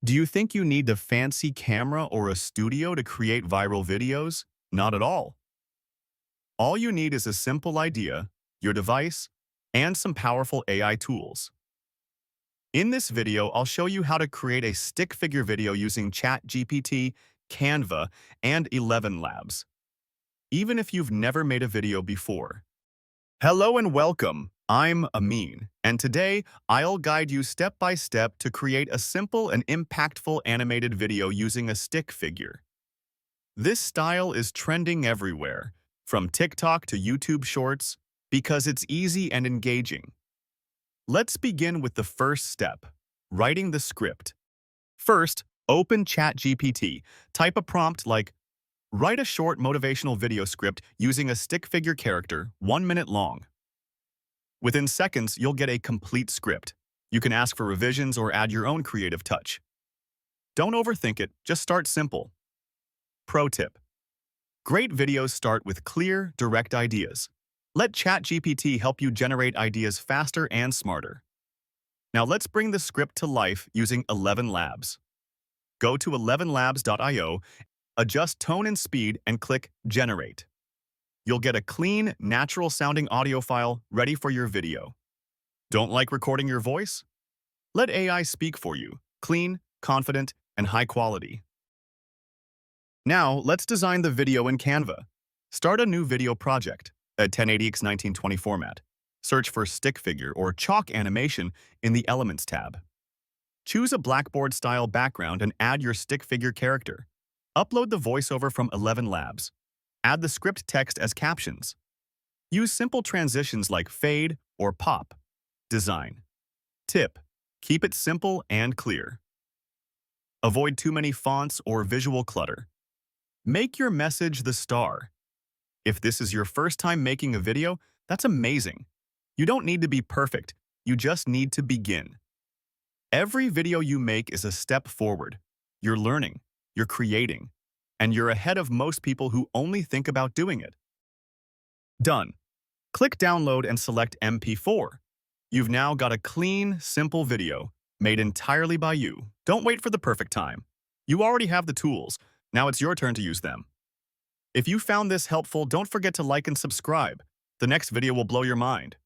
Do you think you need a fancy camera or a studio to create viral videos? Not at all. All you need is a simple idea, your device, and some powerful AI tools. In this video, I'll show you how to create a stick figure video using ChatGPT, Canva, and ElevenLabs, even if you've never made a video before. Hello and welcome. I'm Amin, and today I'll guide you step by step to create a simple and impactful animated video using a stick figure. This style is trending everywhere, from TikTok to YouTube Shorts, because it's easy and engaging. Let's begin with the first step, writing the script. First, open ChatGPT. Type a prompt like, write a short motivational video script using a stick figure character, 1 minute long. Within seconds, you'll get a complete script. You can ask for revisions or add your own creative touch. Don't overthink it, just start simple. Pro tip: great videos start with clear, direct ideas. Let ChatGPT help you generate ideas faster and smarter. Now let's bring the script to life using ElevenLabs. Go to ElevenLabs.io, adjust tone and speed, and click Generate. You'll get a clean, natural-sounding audio file ready for your video. Don't like recording your voice? Let AI speak for you, clean, confident, and high quality. Now, let's design the video in Canva. Start a new video project at 1080x1920 format. Search for stick figure or chalk animation in the Elements tab. Choose a Blackboard-style background and add your stick figure character. Upload the voiceover from ElevenLabs. Add the script text as captions. Use simple transitions like fade or pop. Design. Tip: keep it simple and clear. Avoid too many fonts or visual clutter. Make your message the star. If this is your first time making a video, that's amazing. You don't need to be perfect, you just need to begin. Every video you make is a step forward. You're learning, you're creating, and you're ahead of most people who only think about doing it. Done. Click Download and select MP4. You've now got a clean, simple video made entirely by you. Don't wait for the perfect time. You already have the tools. Now it's your turn to use them. If you found this helpful, don't forget to like and subscribe. The next video will blow your mind.